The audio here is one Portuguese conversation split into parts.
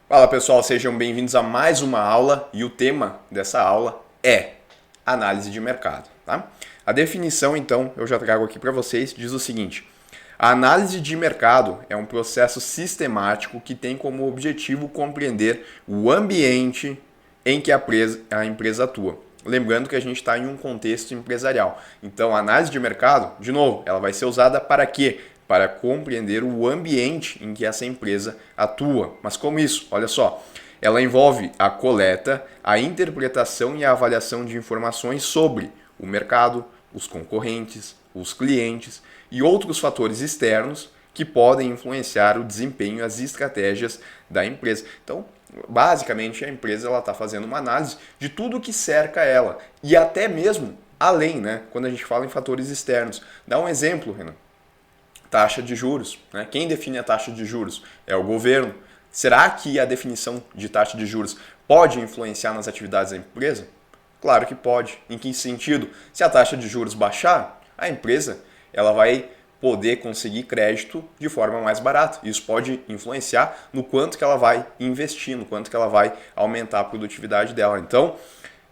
Fala pessoal, sejam bem-vindos a mais uma aula e o tema dessa aula é análise de mercado. Tá? A definição, então, eu já trago aqui para vocês, diz o seguinte: a análise de mercado é um processo sistemático que tem como objetivo compreender o ambiente em que a empresa atua. Lembrando que a gente está em um contexto empresarial. Então, a análise de mercado, de novo, ela vai ser usada para quê? Para compreender o ambiente em que essa empresa atua. Mas como isso? Olha só, ela envolve a coleta, a interpretação e a avaliação de informações sobre o mercado, os concorrentes, os clientes e outros fatores externos que podem influenciar o desempenho e as estratégias da empresa. Então, basicamente, a empresa está fazendo uma análise de tudo que cerca ela e até mesmo além, né? Quando a gente fala em fatores externos. Dá um exemplo, Renan. Taxa de juros. Né? Quem define a taxa de juros? É o governo. Será que a definição de taxa de juros pode influenciar nas atividades da empresa? Claro que pode. Em que sentido? Se a taxa de juros baixar, a empresa ela vai poder conseguir crédito de forma mais barata. Isso pode influenciar no quanto que ela vai investir, no quanto que ela vai aumentar a produtividade dela. Então,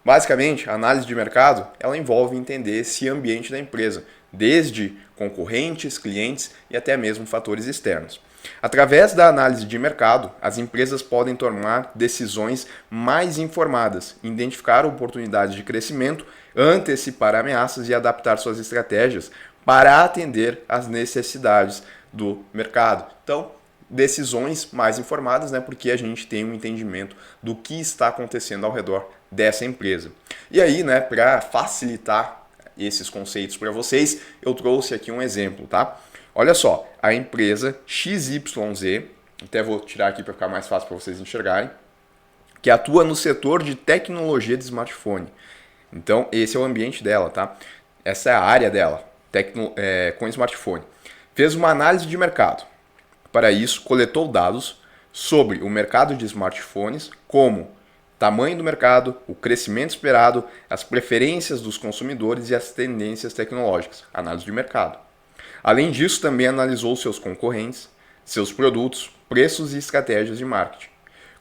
basicamente, a análise de mercado ela envolve entender esse ambiente da empresa, desde concorrentes, clientes e até mesmo fatores externos. Através da análise de mercado, as empresas podem tomar decisões mais informadas, identificar oportunidades de crescimento, antecipar ameaças e adaptar suas estratégias para atender às necessidades do mercado. Então, decisões mais informadas, né, porque a gente tem um entendimento do que está acontecendo ao redor dessa empresa. E aí, né, para facilitar esses conceitos para vocês, eu trouxe aqui um exemplo, tá? Olha só, a empresa XYZ, até vou tirar aqui para ficar mais fácil para vocês enxergarem, que atua no setor de tecnologia de smartphone. Então, esse é o ambiente dela, tá? Essa é a área dela, com smartphone. Fez uma análise de mercado. Para isso, coletou dados sobre o mercado de smartphones, como tamanho do mercado, o crescimento esperado, as preferências dos consumidores e as tendências tecnológicas. Análise de mercado. Além disso, também analisou seus concorrentes, seus produtos, preços e estratégias de marketing.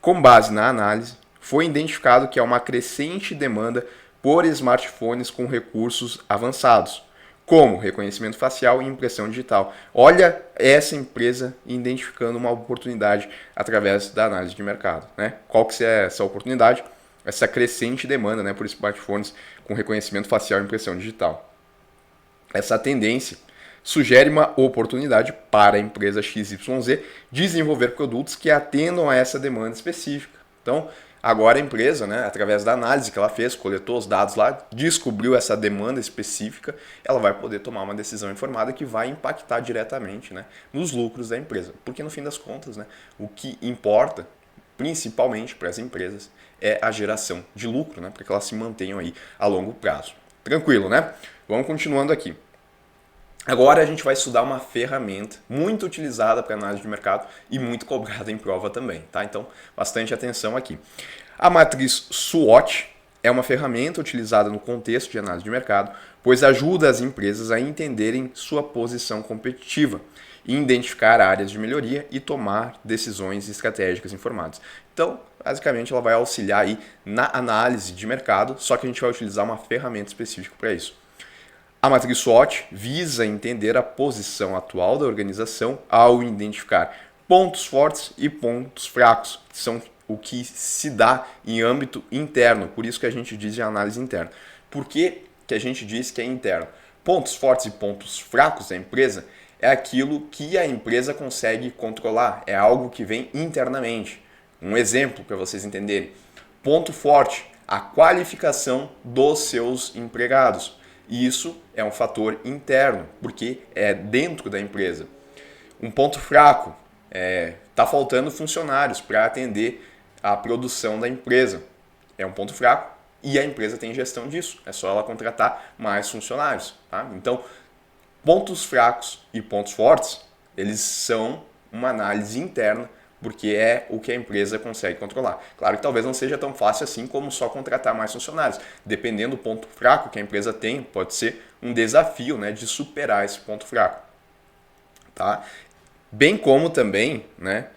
Com base na análise, foi identificado que há uma crescente demanda por smartphones com recursos avançados, como reconhecimento facial e impressão digital. Olha essa empresa identificando uma oportunidade através da análise de mercado. Né? Qual que é essa oportunidade? Essa crescente demanda, né, por smartphones com reconhecimento facial e impressão digital. Essa tendência sugere uma oportunidade para a empresa XYZ desenvolver produtos que atendam a essa demanda específica. Então, agora a empresa, né, através da análise que ela fez, coletou os dados lá, descobriu essa demanda específica, ela vai poder tomar uma decisão informada que vai impactar diretamente, né, nos lucros da empresa. Porque no fim das contas, né, o que importa, principalmente para as empresas, é a geração de lucro, né, para que elas se mantenham aí a longo prazo. Tranquilo, né? Vamos continuando aqui. Agora a gente vai estudar uma ferramenta muito utilizada para análise de mercado e muito cobrada em prova também, tá? Então, bastante atenção aqui. A matriz SWOT é uma ferramenta utilizada no contexto de análise de mercado, pois ajuda as empresas a entenderem sua posição competitiva, identificar áreas de melhoria e tomar decisões estratégicas informadas. Então, basicamente, ela vai auxiliar aí na análise de mercado, só que a gente vai utilizar uma ferramenta específica para isso. A matriz SWOT visa entender a posição atual da organização ao identificar pontos fortes e pontos fracos, que são o que se dá em âmbito interno, por isso que a gente diz de análise interna. Por que a gente diz que é interno? Pontos fortes e pontos fracos da empresa é aquilo que a empresa consegue controlar, é algo que vem internamente. Um exemplo para vocês entenderem. Ponto forte, a qualificação dos seus empregados. E isso é um fator interno, porque é dentro da empresa. Um ponto fraco, está faltando funcionários para atender a produção da empresa. É um ponto fraco e a empresa tem gestão disso. É só ela contratar mais funcionários. Tá? Então, pontos fracos e pontos fortes, eles são uma análise interna, porque é o que a empresa consegue controlar. Claro que talvez não seja tão fácil assim como só contratar mais funcionários. Dependendo do ponto fraco que a empresa tem, pode ser um desafio, né, de superar esse ponto fraco. Tá? Bem como também, né,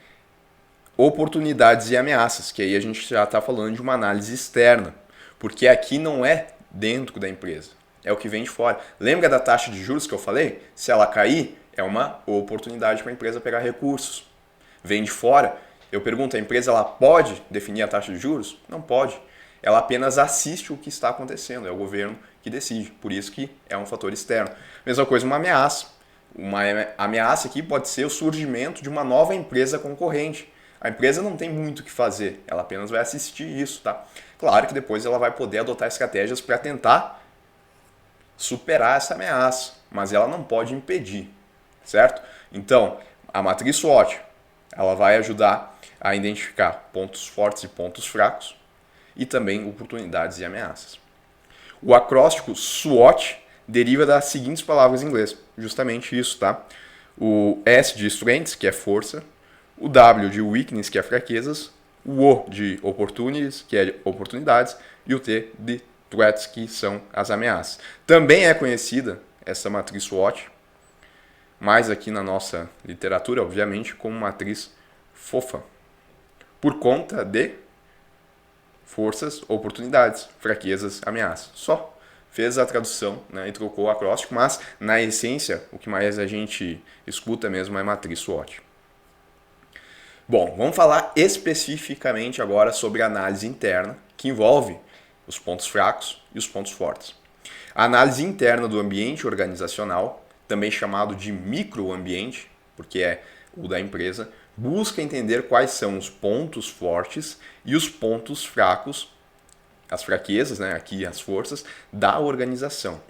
Oportunidades e ameaças, que aí a gente já está falando de uma análise externa, porque aqui não é dentro da empresa, é o que vem de fora. Lembra da taxa de juros que eu falei? Se ela cair, é uma oportunidade para a empresa pegar recursos. Vem de fora. Eu pergunto, a empresa ela pode definir a taxa de juros? Não pode. Ela apenas assiste o que está acontecendo, é o governo que decide. Por isso que é um fator externo. Mesma coisa, uma ameaça. Uma ameaça aqui pode ser o surgimento de uma nova empresa concorrente. A empresa não tem muito o que fazer, ela apenas vai assistir isso, tá? Claro que depois ela vai poder adotar estratégias para tentar superar essa ameaça, mas ela não pode impedir, certo? Então, a matriz SWOT, ela vai ajudar a identificar pontos fortes e pontos fracos e também oportunidades e ameaças. O acróstico SWOT deriva das seguintes palavras em inglês, justamente isso, tá? O S de Strengths, que é força, o W de Weakness, que é fraquezas, o O de Opportunities, que é oportunidades, e o T de Threats, que são as ameaças. Também é conhecida essa matriz SWOT, mais aqui na nossa literatura, obviamente, como matriz FOFA, por conta de forças, oportunidades, fraquezas, ameaças. Só fez a tradução, né, e trocou o acróstico, mas na essência o que mais a gente escuta mesmo é matriz SWOT. Bom, vamos falar especificamente agora sobre a análise interna, que envolve os pontos fracos e os pontos fortes. A análise interna do ambiente organizacional, também chamado de microambiente, porque é o da empresa, busca entender quais são os pontos fortes e os pontos fracos, as fraquezas, né, aqui as forças, da organização.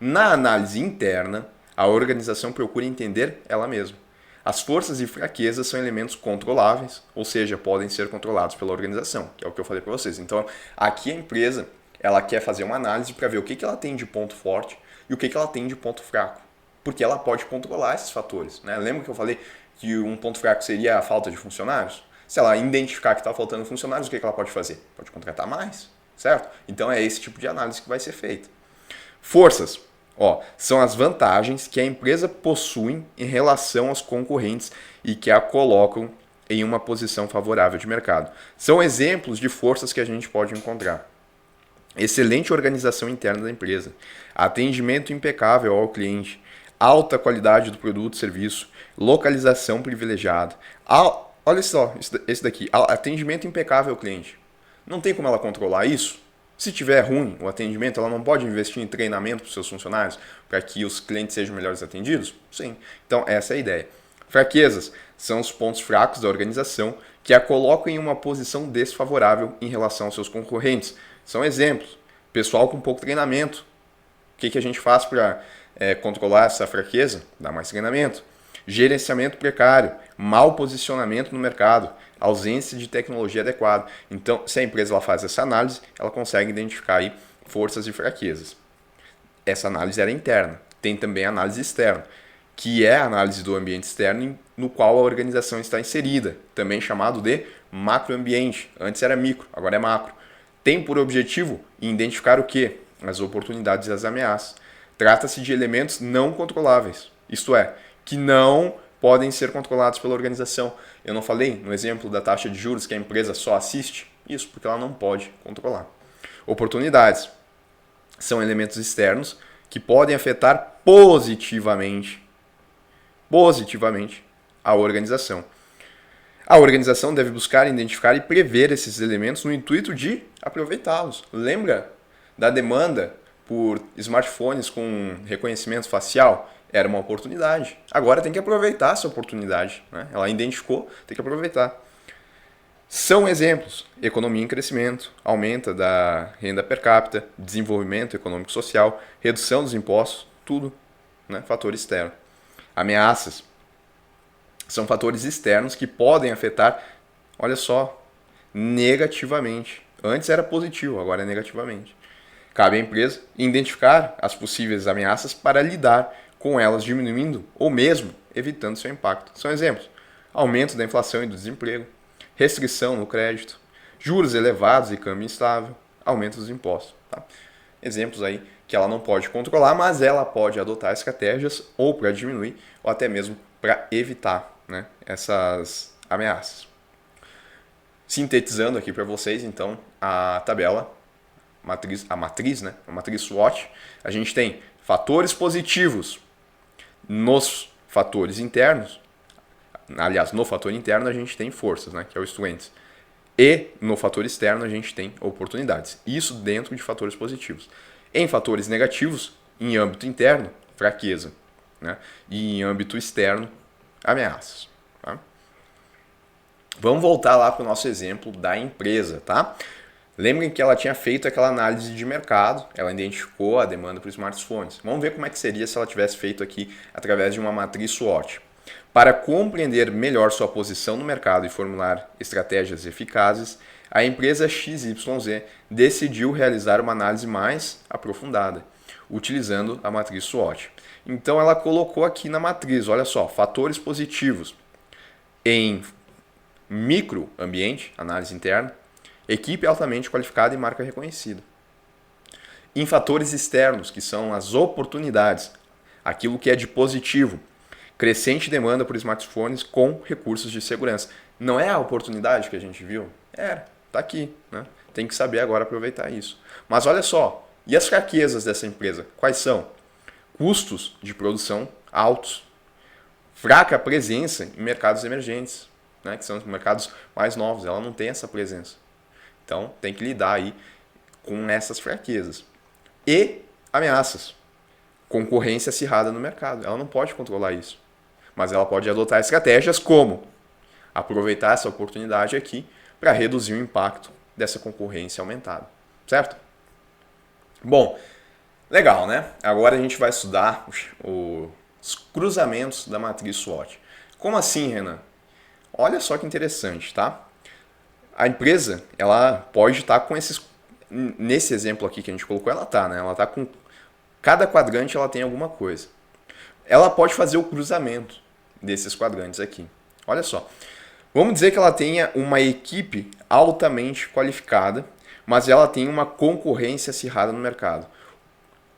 Na análise interna, a organização procura entender ela mesma. As forças e fraquezas são elementos controláveis, ou seja, podem ser controlados pela organização, que é o que eu falei para vocês. Então, aqui a empresa ela quer fazer uma análise para ver o que ela tem de ponto forte e o que ela tem de ponto fraco, porque ela pode controlar esses fatores, né? Lembra que eu falei que um ponto fraco seria a falta de funcionários? Se ela identificar que está faltando funcionários, o que ela pode fazer? Pode contratar mais, certo? Então, é esse tipo de análise que vai ser feita. Forças. São as vantagens que a empresa possui em relação aos concorrentes e que a colocam em uma posição favorável de mercado. São exemplos de forças que a gente pode encontrar. Excelente organização interna da empresa, atendimento impecável ao cliente, alta qualidade do produto e serviço, localização privilegiada. Olha só, esse daqui, atendimento impecável ao cliente. Não tem como ela controlar isso? Se tiver ruim o atendimento, ela não pode investir em treinamento para os seus funcionários para que os clientes sejam melhores atendidos? Sim. Então, essa é a ideia. Fraquezas são os pontos fracos da organização que a colocam em uma posição desfavorável em relação aos seus concorrentes. São exemplos. Pessoal com pouco treinamento. O que a gente faz para controlar essa fraqueza? Dá mais treinamento. Gerenciamento precário, mau posicionamento no mercado, ausência de tecnologia adequada. Então, se a empresa ela faz essa análise, ela consegue identificar aí forças e fraquezas. Essa análise era interna. Tem também a análise externa, que é a análise do ambiente externo no qual a organização está inserida, também chamado de macroambiente. Antes era micro, agora é macro. Tem por objetivo identificar o quê? As oportunidades e as ameaças. Trata-se de elementos não controláveis, isto é, que não podem ser controlados pela organização. Eu não falei no exemplo da taxa de juros que a empresa só assiste? Isso, porque ela não pode controlar. Oportunidades são elementos externos que podem afetar positivamente a organização. A organização deve buscar, identificar e prever esses elementos no intuito de aproveitá-los. Lembra da demanda por smartphones com reconhecimento facial? Era uma oportunidade. Agora tem que aproveitar essa oportunidade, né? Ela identificou, tem que aproveitar. São exemplos: economia em crescimento, aumento da renda per capita, desenvolvimento econômico e social, redução dos impostos, tudo, né? Fator externo. Ameaças são fatores externos que podem afetar, olha só, negativamente. Antes era positivo, agora é negativamente. Cabe à empresa identificar as possíveis ameaças para lidar com elas, diminuindo ou mesmo evitando seu impacto. São exemplos: aumento da inflação e do desemprego, restrição no crédito, juros elevados e câmbio instável, aumento dos impostos. Tá? Exemplos aí que ela não pode controlar, mas ela pode adotar estratégias ou para diminuir ou até mesmo para evitar, né, essas ameaças. Sintetizando aqui para vocês, então, a tabela, a matriz, né? A matriz SWOT, a gente tem fatores positivos nos fatores internos. Aliás, no fator interno a gente tem forças, né? Que é o strengths. E no fator externo a gente tem oportunidades. Isso dentro de fatores positivos. Em fatores negativos, em âmbito interno, fraqueza. Né? E em âmbito externo, ameaças. Tá? Vamos voltar lá para o nosso exemplo da empresa. Tá? Lembrem que ela tinha feito aquela análise de mercado, ela identificou a demanda para os smartphones. Vamos ver como é que seria se ela tivesse feito aqui através de uma matriz SWOT. Para compreender melhor sua posição no mercado e formular estratégias eficazes, a empresa XYZ decidiu realizar uma análise mais aprofundada, utilizando a matriz SWOT. Então ela colocou aqui na matriz, olha só, fatores positivos em microambiente, análise interna, equipe altamente qualificada e marca reconhecida. Em fatores externos, que são as oportunidades, aquilo que é de positivo, crescente demanda por smartphones com recursos de segurança. Não é a oportunidade que a gente viu? Tá aqui, né? Tem que saber agora aproveitar isso. Mas olha só, e as fraquezas dessa empresa? Quais são? Custos de produção altos, fraca presença em mercados emergentes, né? Que são os mercados mais novos, ela não tem essa presença. Então tem que lidar aí com essas fraquezas. E ameaças. Concorrência acirrada no mercado. Ela não pode controlar isso. Mas ela pode adotar estratégias como aproveitar essa oportunidade aqui para reduzir o impacto dessa concorrência aumentada. Certo? Bom, legal, né? Agora a gente vai estudar os cruzamentos da matriz SWOT. Como assim, Renan? Olha só que interessante, tá? A empresa, ela pode estar com esses... Nesse exemplo aqui que a gente colocou, ela tá, né? Ela tá com... Cada quadrante ela tem alguma coisa. Ela pode fazer o cruzamento desses quadrantes aqui. Olha só. Vamos dizer que ela tenha uma equipe altamente qualificada, mas ela tem uma concorrência acirrada no mercado.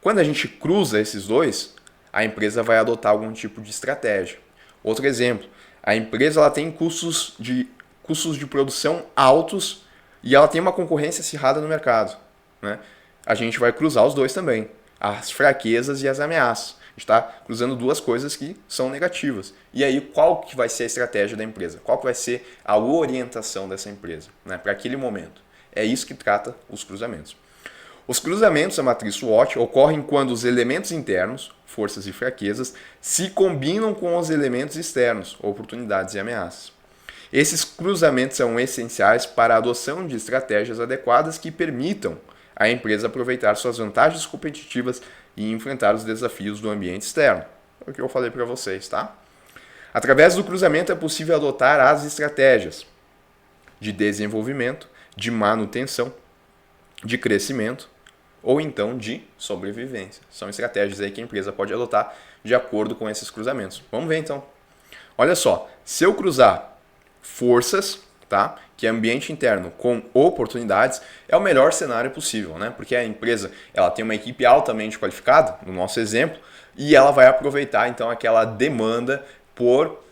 Quando a gente cruza esses dois, a empresa vai adotar algum tipo de estratégia. Outro exemplo, a empresa ela tem custos de produção altos e ela tem uma concorrência acirrada no mercado. Né? A gente vai cruzar os dois também, as fraquezas e as ameaças. A gente está cruzando duas coisas que são negativas. E aí, qual que vai ser a estratégia da empresa? Qual que vai ser a orientação dessa empresa, né, para aquele momento? É isso que trata os cruzamentos. Os cruzamentos da matriz SWOT ocorrem quando os elementos internos, forças e fraquezas, se combinam com os elementos externos, oportunidades e ameaças. Esses cruzamentos são essenciais para a adoção de estratégias adequadas que permitam a empresa aproveitar suas vantagens competitivas e enfrentar os desafios do ambiente externo. É o que eu falei para vocês, tá? Através do cruzamento é possível adotar as estratégias de desenvolvimento, de manutenção, de crescimento ou então de sobrevivência. São estratégias aí que a empresa pode adotar de acordo com esses cruzamentos. Vamos ver então. Olha só, se eu cruzar forças, tá? Que é ambiente interno com oportunidades, é o melhor cenário possível, né? Porque a empresa ela tem uma equipe altamente qualificada, no nosso exemplo, e ela vai aproveitar então aquela demanda por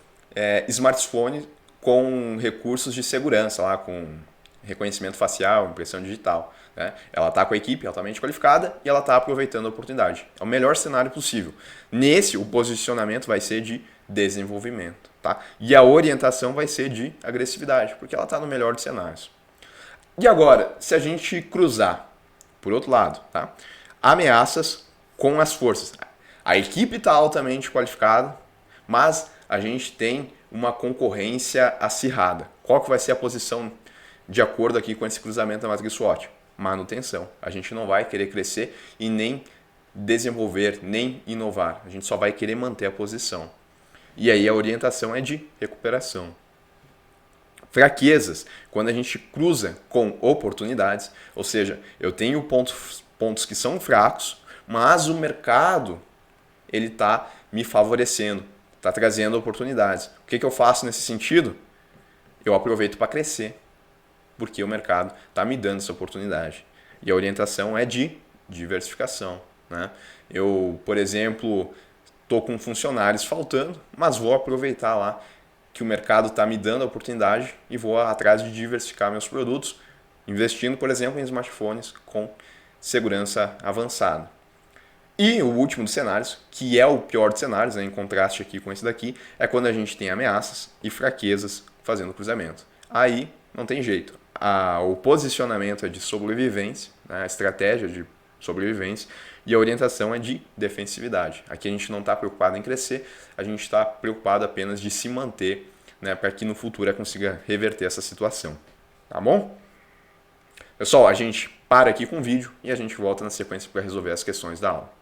smartphone com recursos de segurança, lá com reconhecimento facial, impressão digital. Né? Ela está com a equipe altamente qualificada e ela está aproveitando a oportunidade. É o melhor cenário possível. Nesse, o posicionamento vai ser de desenvolvimento. Tá? E a orientação vai ser de agressividade, porque ela está no melhor dos cenários. E agora, se a gente cruzar, por outro lado, tá? Ameaças com as forças. A equipe está altamente qualificada, mas a gente tem uma concorrência acirrada. Qual que vai ser a posição de acordo aqui com esse cruzamento da matriz SWOT? Manutenção. A gente não vai querer crescer e nem desenvolver, nem inovar. A gente só vai querer manter a posição. E aí a orientação é de recuperação. Fraquezas, quando a gente cruza com oportunidades, ou seja, eu tenho pontos que são fracos, mas o mercado ele está me favorecendo, está trazendo oportunidades. O que eu faço nesse sentido? Eu aproveito para crescer, porque o mercado está me dando essa oportunidade. E a orientação é de diversificação. Né? Eu, por exemplo, estou com funcionários faltando, mas vou aproveitar lá que o mercado está me dando a oportunidade e vou atrás de diversificar meus produtos, investindo, por exemplo, em smartphones com segurança avançada. E o último dos cenários, que é o pior dos cenários, né, em contraste aqui com esse daqui, é quando a gente tem ameaças e fraquezas fazendo cruzamento. Aí não tem jeito. O posicionamento é de sobrevivência, né, a estratégia de sobrevivência, e a orientação é de defensividade. Aqui a gente não está preocupado em crescer, a gente está preocupado apenas de se manter, né, para que no futuro consiga reverter essa situação. Tá bom? Pessoal, a gente para aqui com o vídeo e a gente volta na sequência para resolver as questões da aula.